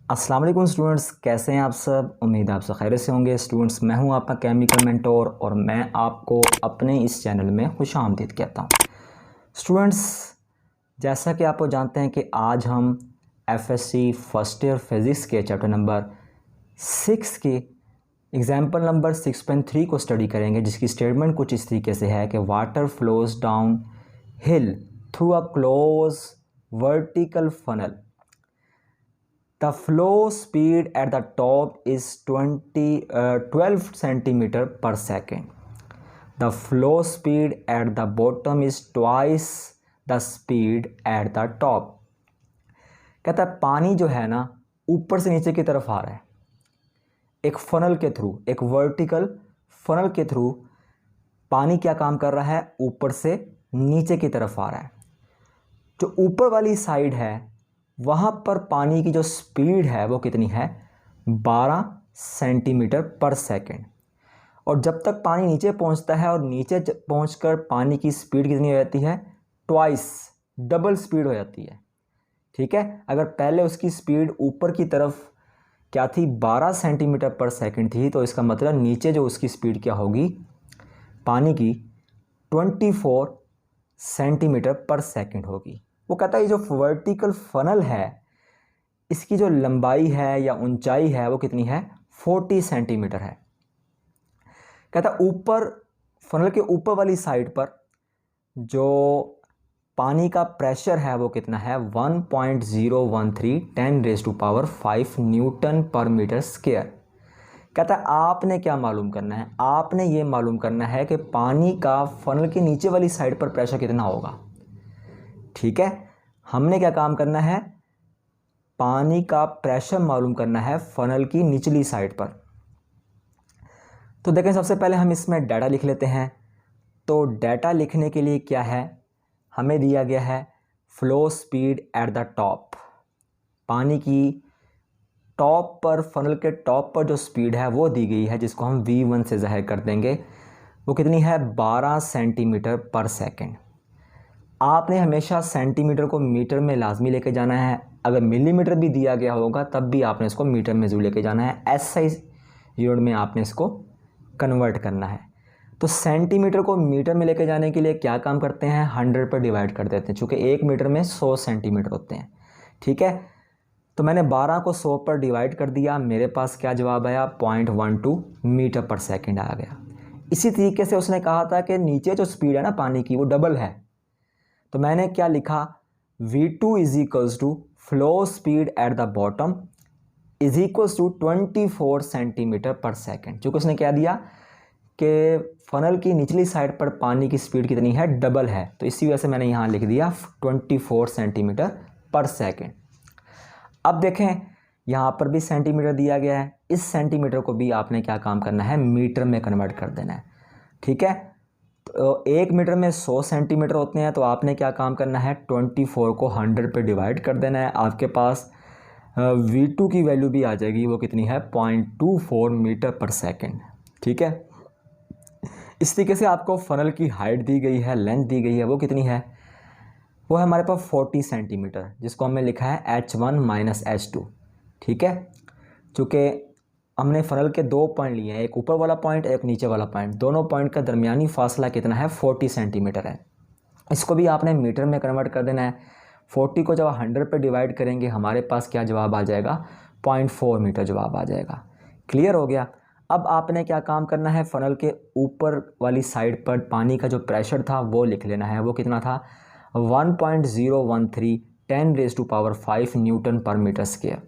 अस्सलाम वालेकुम स्टूडेंट्स, कैसे हैं आप सब। उम्मीद है आप सब खैरियत से होंगे। स्टूडेंट्स, मैं हूं आपका केमिकल मेंटोर और मैं आपको अपने इस चैनल में खुशामदीद कहता हूं। स्टूडेंट्स, जैसा कि आप जानते हैं कि आज हम एफएससी फर्स्ट ईयर फिज़िक्स के चैप्टर नंबर 6 की एग्जाम्पल नंबर 6.3 को स्टडी करेंगे, जिसकी स्टेटमेंट कुछ इस तरीके से है कि water flows down hill through a close vertical funnel. The flow speed at the top is 12 centimeter per second. The flow speed at the bottom is twice the speed at the top. कहता है पानी जो है ना ऊपर से नीचे की तरफ आ रहा है एक फनल के थ्रू, एक वर्टिकल फनल के थ्रू। पानी क्या काम कर रहा है, ऊपर से नीचे की तरफ आ रहा है। जो ऊपर वाली साइड है वहाँ पर पानी की जो स्पीड है वो कितनी है, 12 सेंटीमीटर पर सेकेंड। और जब तक पानी नीचे पहुँचता है और नीचे पहुँचकर पानी की स्पीड कितनी हो जाती है, ट्वाइस, डबल स्पीड हो जाती है। ठीक है, अगर पहले उसकी स्पीड ऊपर की तरफ क्या थी, 12 सेंटीमीटर पर सेकेंड थी, तो इसका मतलब नीचे जो उसकी स्पीड क्या होगी पानी की, 24 सेंटीमीटर पर सेकेंड होगी। वो कहता है ये जो वर्टिकल फनल है इसकी जो लंबाई है या ऊंचाई है वो कितनी है, 40 सेंटीमीटर है। कहता है ऊपर फनल के ऊपर वाली साइड पर जो पानी का प्रेशर है वो कितना है, 1.013 10⁵ न्यूटन पर मीटर स्क्वायर। कहता है आपने क्या मालूम करना है, आपने ये मालूम करना है कि पानी का फनल के नीचे वाली साइड पर प्रेशर कितना होगा। ठीक है, हमने क्या काम करना है, पानी का प्रेशर मालूम करना है फनल की निचली साइड पर। तो देखें, सबसे पहले हम इसमें डाटा लिख लेते हैं। तो डाटा लिखने के लिए क्या है, हमें दिया गया है flow speed at the top. पानी की टॉप पर, फनल के टॉप पर जो स्पीड है वो दी गई है, जिसको हम v1 से ज़ाहिर कर देंगे। वो कितनी है, 12 सेंटीमीटर पर सेकेंड। आपने हमेशा सेंटीमीटर को मीटर में लाजमी लेके जाना है। अगर मिलीमीटर भी दिया गया होगा तब भी आपने इसको मीटर में ज़रूर लेके जाना है। एसआई यूनिट में आपने इसको कन्वर्ट करना है। तो सेंटीमीटर को मीटर में लेके जाने के लिए क्या काम करते हैं, 100 पर डिवाइड कर देते हैं, चूँकि 1 मीटर में 100 सेंटीमीटर होते हैं। ठीक है, तो मैंने 12 को 100 पर डिवाइड कर दिया, मेरे पास क्या जवाब आया, 0.12 मीटर पर सेकेंड आ गया। इसी तरीके से उसने कहा था कि नीचे जो स्पीड है ना पानी की वो डबल है, तो मैंने क्या लिखा, v2 is equals to flow speed at the bottom is equals to 24 centimetre per second. चूँकि उसने क्या दिया कि फनल की निचली साइड पर पानी की स्पीड कितनी है, डबल है, तो इसी वजह से मैंने यहाँ लिख दिया 24 सेंटीमीटर पर सेकेंड। अब देखें, यहाँ पर भी सेंटीमीटर दिया गया है, इस सेंटीमीटर को भी आपने क्या काम करना है, मीटर में कन्वर्ट कर देना है। ठीक है, तो 1 मीटर में 100 सेंटीमीटर होते हैं, तो आपने क्या काम करना है, 24 को 100 पे डिवाइड कर देना है। आपके पास v2 की वैल्यू भी आ जाएगी, वो कितनी है, 0.24 मीटर पर सेकेंड। ठीक है, इस तरीके से आपको फनल की हाइट दी गई है, लेंथ दी गई है, वो कितनी है, वो है हमारे पास 40 सेंटीमीटर, जिसको हमने लिखा है h1 माइनस h2। ठीक है, चूँकि हमने फनल के 2 पॉइंट लिए हैं, एक ऊपर वाला पॉइंट, एक नीचे वाला पॉइंट, दोनों पॉइंट का दरमियानी फासला कितना है, 40 सेंटीमीटर है। इसको भी आपने मीटर में कन्वर्ट कर देना है। 40 को जब 100 पे डिवाइड करेंगे हमारे पास क्या जवाब आ जाएगा, 0.4 मीटर जवाब आ जाएगा। क्लियर हो गया। अब आपने क्या काम करना है, फनल के ऊपर वाली साइड पर पानी का जो प्रेशर था वो लिख लेना है। वो कितना था, 1.013 10⁵ न्यूटन पर मीटर स्क्वायर।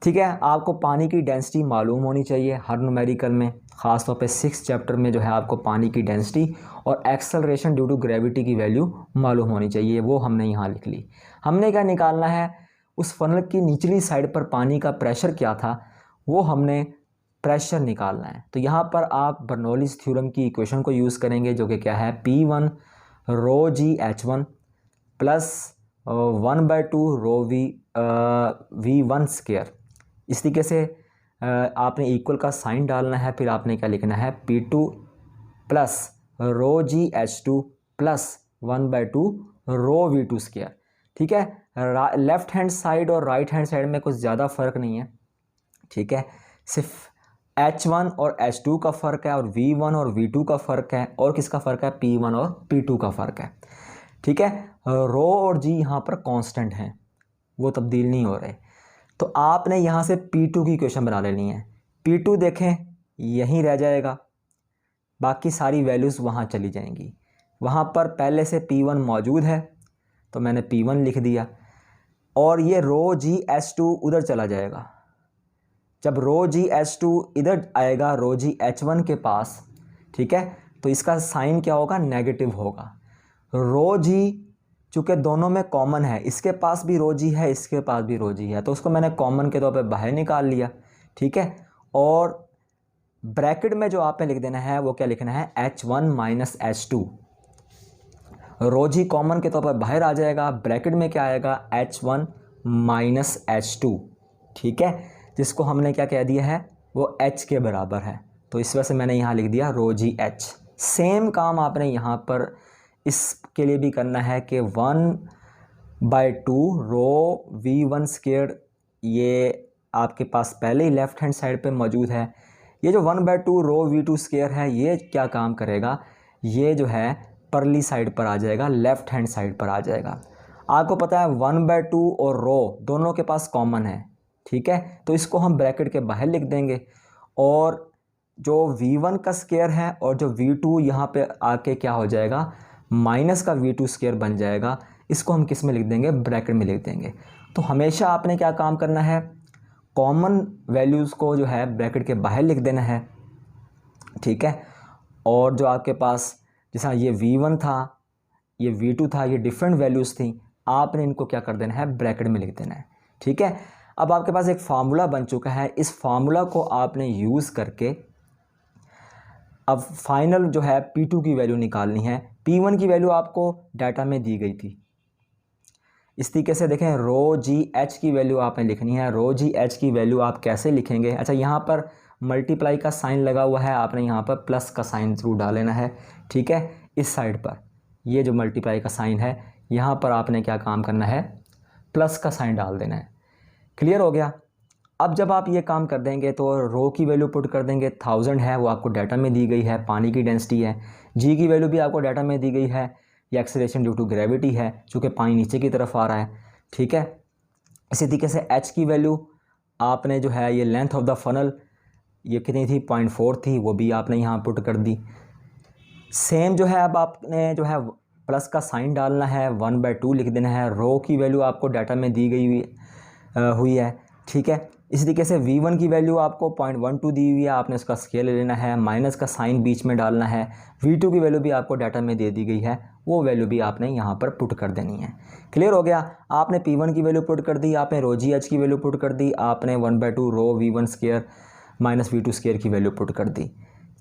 ठीक है, आपको पानी की डेंसिटी मालूम होनी चाहिए हर न्यूमेरिकल में, ख़ास तौर पे 6 चैप्टर में जो है आपको पानी की डेंसिटी और एक्सेलरेशन ड्यू टू ग्रेविटी की वैल्यू मालूम होनी चाहिए, वो हमने यहाँ लिख ली। हमने क्या निकालना है, उस फनल की निचली साइड पर पानी का प्रेशर क्या था, वो हमने प्रेशर निकालना है। तो यहाँ पर आप बर्नौलीज़ थ्योरम की इक्वेशन को यूज़ करेंगे, जो कि क्या है, P1 रो जी H1 प्लस 1/2 रो V1 स्क्वायर। इस तरीके से आपने इक्वल का साइन डालना है, फिर आपने क्या लिखना है, P2 प्लस रो जी H2 प्लस 1/2 रो V2 स्क्वायर। ठीक है, लेफ़्ट हैंड साइड और राइट हैंड साइड में कुछ ज़्यादा फ़र्क नहीं है, ठीक है। सिर्फ H1 और H2 का फ़र्क है और V1 और V2 का फ़र्क है, और किसका फ़र्क है, P1 और P2 का फ़र्क है, ठीक है। रो और जी यहाँ पर कांस्टेंट हैं, वो तब्दील नहीं हो रहे। तो आपने यहाँ से P2 की इक्वेशन बना लेनी है। P2 देखें यहीं रह जाएगा, बाकी सारी वैल्यूज़ वहाँ चली जाएंगी। वहाँ पर पहले से P1 मौजूद है तो मैंने P1 लिख दिया, और ये रो जी H2 उधर चला जाएगा। जब रो जी H2 इधर आएगा रो जी H1 के पास, ठीक है, तो इसका साइन क्या होगा, नेगेटिव होगा। रो जी चूँकि दोनों में कॉमन है, इसके पास भी रो जी है, इसके पास भी रो जी है, तो उसको मैंने कॉमन के तौर पे बाहर निकाल लिया, ठीक है। और ब्रैकेट में जो आपने लिख देना है वो क्या लिखना है, H1 माइनस H2। रो जी कॉमन के तौर पर बाहर आ जाएगा, ब्रैकेट में क्या आएगा, H1 माइनस H2, ठीक है, जिसको हमने क्या कह दिया है, वो H के बराबर है। तो इस वजह से मैंने यहाँ लिख दिया रो जी H। सेम काम आपने यहाँ पर इसके लिए भी करना है कि 1/2 रो V1 स्क्वायर, ये आपके पास पहले ही लेफ़्ट हैंड साइड पे मौजूद है। ये जो 1/2 रो V2 स्क्वायर है, ये क्या काम करेगा, ये जो है परली साइड पर आ जाएगा, लेफ़्ट हैंड साइड पर आ जाएगा। आपको पता है 1/2 और रो दोनों के पास कॉमन है, ठीक है, तो इसको हम ब्रैकेट के बाहर लिख देंगे, और जो V1 का स्क्वायर है और जो V2 यहाँ पे आके क्या हो जाएगा, माइनस का V2 स्क्वायर बन जाएगा। इसको हम किस में लिख देंगे, ब्रैकेट में लिख देंगे। तो हमेशा आपने क्या काम करना है, कॉमन वैल्यूज़ को जो है ब्रैकेट के बाहर लिख देना है, ठीक है। और जो आपके पास जैसा ये V1 था, ये V2 था, ये डिफरेंट वैल्यूज़ थी, आपने इनको क्या कर देना है, ब्रैकेट में लिख देना है, ठीक है। अब आपके पास एक फार्मूला बन चुका है, इस फार्मूला को आपने यूज़ करके अब फाइनल जो है P2 की वैल्यू निकालनी है। P1 की वैल्यू आपको डाटा में दी गई थी। इस तरीके से देखें, रो जी H की वैल्यू आपने लिखनी है। रो जी H की वैल्यू आप कैसे लिखेंगे, अच्छा यहाँ पर मल्टीप्लाई का साइन लगा हुआ है, आपने यहाँ पर प्लस का साइन ज़रूर डाल लेना है, ठीक है। इस साइड पर ये जो मल्टीप्लाई का साइन है, यहाँ पर आपने क्या काम करना है, प्लस का साइन डाल देना है। क्लियर हो गया। अब जब आप ये काम कर देंगे तो रो की वैल्यू पुट कर देंगे, 1000 है, वो आपको डाटा में दी गई है, पानी की डेंसिटी है। जी की वैल्यू भी आपको डाटा में दी गई है, ये एक्सेलरेशन ड्यू टू ग्रेविटी है, चूँकि पानी नीचे की तरफ आ रहा है, ठीक है। इसी तरीके से H की वैल्यू आपने जो है, ये लेंथ ऑफ द फनल ये कितनी थी, 0.4 थी, वो भी आपने यहाँ पुट कर दी। सेम जो है अब आपने जो है प्लस का साइन डालना है, 1/2 लिख देना है। रो की वैल्यू आपको डाटा में दी गई हुई है, ठीक है। इसी तरीके से V1 की वैल्यू आपको 0.12 दी हुई है, आपने उसका स्केल ले लेना है, माइनस का साइन बीच में डालना है। V2 की वैल्यू भी आपको डाटा में दे दी गई है, वो वैल्यू भी आपने यहाँ पर पुट कर देनी है। क्लियर हो गया। आपने P1 की वैल्यू पुट कर दी, आपने रो जी H की वैल्यू पुट कर दी, आपने 1/2 रो V1 square minus V2 square की वैल्यू पुट कर दी।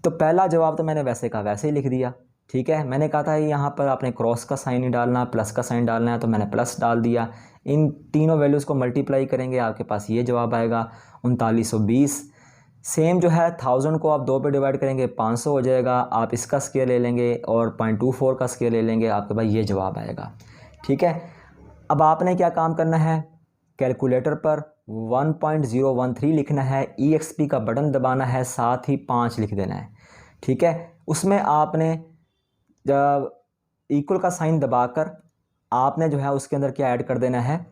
तो पहला जवाब तो मैंने वैसे का वैसे ही लिख दिया, ठीक है। मैंने कहा था यहाँ पर आपने क्रॉस का साइन ही डालना, प्लस का साइन डालना है, तो मैंने प्लस डाल दिया। इन तीनों वैल्यूज़ को मल्टीप्लाई करेंगे, आपके पास ये जवाब आएगा 3920। सेम जो है 1000 को आप 2 पे डिवाइड करेंगे, 500 हो जाएगा। आप इसका स्केयर ले लेंगे और 0.24 का स्केयर ले लेंगे, आपके पास ये जवाब आएगा, ठीक है। अब आपने क्या काम करना है, कैलकुलेटर पर 1.013 लिखना है, EXP का बटन दबाना है, साथ ही 5 लिख देना है, ठीक है। उसमें आपने जब इक्वल का साइन दबाकर आपने जो है उसके अंदर क्या ऐड कर देना है,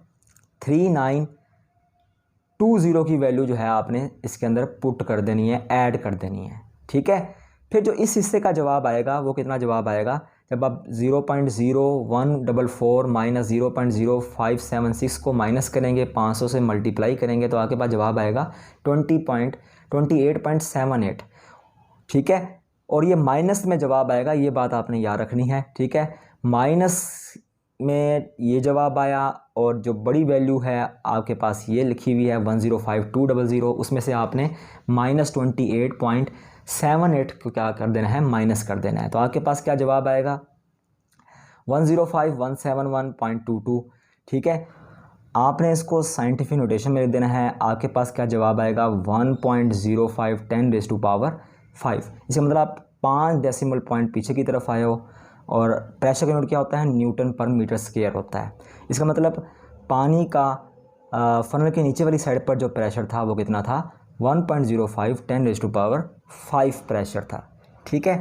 3920 की वैल्यू जो है आपने इसके अंदर पुट कर देनी है, ऐड कर देनी है, ठीक है। फिर जो इस हिस्से का जवाब आएगा वो कितना जवाब आएगा, जब आप 0.0144 माइनस 0.0576 को माइनस करेंगे, 500 से मल्टीप्लाई करेंगे, तो आपके पास जवाब आएगा 28.78, ठीक है। और ये माइनस में जवाब आएगा, ये बात आपने याद रखनी है, ठीक है। माइनस में ये जवाब आया, और जो बड़ी वैल्यू है आपके पास ये लिखी हुई है 105200, उसमें से आपने -28.78 को क्या कर देना है, माइनस कर देना है। तो आपके पास क्या जवाब आएगा, 105171.22, ठीक है। आपने इसको साइंटिफिक नोटेशन में लिख देना है, आपके पास क्या जवाब आएगा 1.05 10⁵ इसका मतलब आप 5 डेसिमल पॉइंट पीछे की तरफ आए हो। और प्रेशर का यूनिट क्या होता है, न्यूटन पर मीटर स्क्वायर होता है। इसका मतलब पानी का फनल के नीचे वाली साइड पर जो प्रेशर था वो कितना था, 1.05 10⁵ प्रेशर था। ठीक है,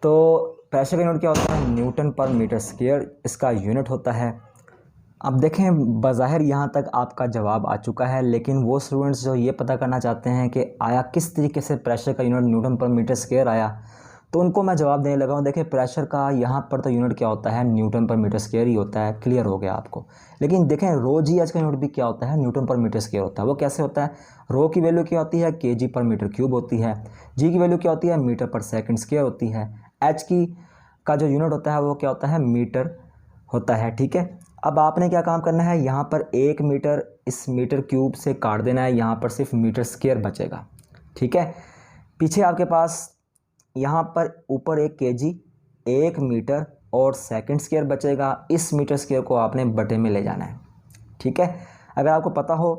तो प्रेशर का यूनिट क्या होता है, न्यूटन पर मीटर स्क्वायर इसका यूनिट होता है। अब देखें बज़ाहिर यहाँ तक आपका जवाब आ चुका है, लेकिन वो स्टूडेंट्स जो ये पता करना चाहते हैं कि आया किस तरीके से प्रेशर का यूनिट न्यूटन पर मीटर स्क्वायर आया, तो उनको मैं जवाब देने लगा हूँ। देखिए प्रेशर का यहाँ पर तो यूनिट क्या होता है, न्यूटन पर मीटर स्क्वायर ही होता है, क्लियर हो गया आपको। लेकिन देखें रो जी एच का यूनिट भी क्या होता है, न्यूटन पर मीटर स्क्वायर होता है। वो कैसे होता है, रो की वैल्यू क्या होती है, केजी पर मीटर क्यूब होती है, जी की वैल्यू क्या होती है, मीटर पर सेकंड स्क्वायर होती है, एच की का जो यूनिट होता है वो क्या होता है, मीटर होता है। ठीक है, अब आपने क्या काम करना है, यहाँ पर 1 मीटर इस मीटर क्यूब से काट देना है, यहाँ पर सिर्फ मीटर स्क्वायर बचेगा। ठीक है, पीछे आपके पास यहाँ पर ऊपर 1 केजी 1 मीटर और सेकंड स्क्वायर बचेगा। इस मीटर स्क्वायर को आपने बटे में ले जाना है। ठीक है, अगर आपको पता हो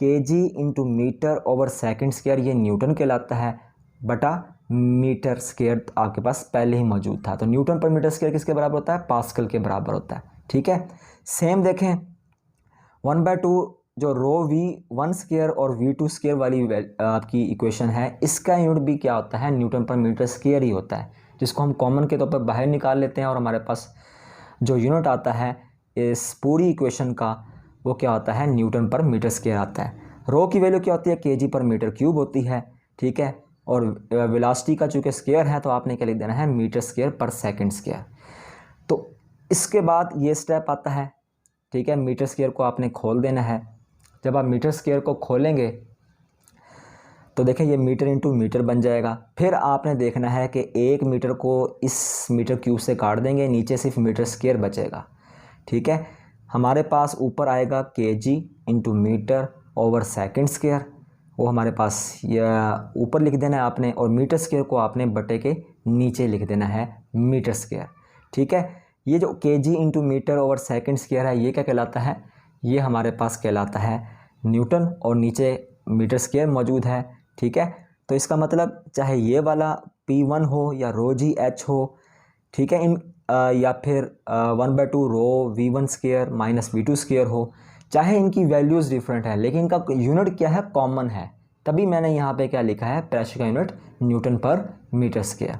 KG into metre over second square ये न्यूटन कहलाता है, बटा मीटर स्क्वायर आपके पास पहले ही मौजूद था, तो न्यूटन पर मीटर स्क्वायर किसके बराबर होता है, पास्कल के बराबर होता है। ठीक है, सेम देखें 1/2 जो रो V1 स्क्वायर और V2 स्क्वायर वाली आपकी इक्वेशन है, इसका यूनिट भी क्या होता है, न्यूटन पर मीटर स्क्वायर ही होता है, जिसको हम कॉमन के तौर पर बाहर निकाल लेते हैं और हमारे पास जो यूनिट आता है इस पूरी इक्वेशन का वो क्या होता है, न्यूटन पर मीटर स्क्वायर आता है। रो की वैल्यू क्या होती है, केजी पर मीटर क्यूब होती है। ठीक है, और वेलोसिटी का चूँकि स्क्वायर है तो आपने क्या लिख देना है, मीटर स्क्वायर पर सेकंड स्क्वायर। तो इसके बाद ये स्टेप आता है। ठीक है, मीटर स्क्वायर को आपने खोल देना है। जब आप मीटर स्क्वायर को खोलेंगे तो देखें ये मीटर इंटू मीटर बन जाएगा। फिर आपने देखना है कि 1 मीटर को इस मीटर क्यूब से काट देंगे, नीचे सिर्फ मीटर स्क्वायर बचेगा। ठीक है, हमारे पास ऊपर आएगा KG into metre over second square, वो हमारे पास यह ऊपर लिख देना है आपने, और मीटर स्क्वायर को आपने बटे के नीचे लिख देना है मीटर स्क्वायर। ठीक है, ये जो KG into metre over second square है ये क्या कहलाता है, ये हमारे पास कहलाता है न्यूटन, और नीचे मीटर स्क्वायर मौजूद है। ठीक है, तो इसका मतलब चाहे ये वाला P1 हो या रो जी एच हो, ठीक है, या फिर 1/2 रो V1 square minus V2 square हो, चाहे इनकी वैल्यूज़ डिफरेंट है लेकिन इनका यूनिट क्या है, कॉमन है। तभी मैंने यहाँ पे क्या लिखा है, प्रेशर का यूनिट न्यूटन पर मीटर स्क्वायर।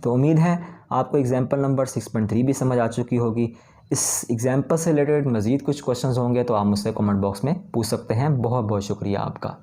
तो उम्मीद है आपको एग्जाम्पल नंबर 6.3 भी समझ आ चुकी होगी। इस एग्जाम्पल से रिलेटेड मज़ीद कुछ क्वेश्चंस होंगे तो आप मुझसे कमेंट बॉक्स में पूछ सकते हैं। बहुत बहुत शुक्रिया आपका।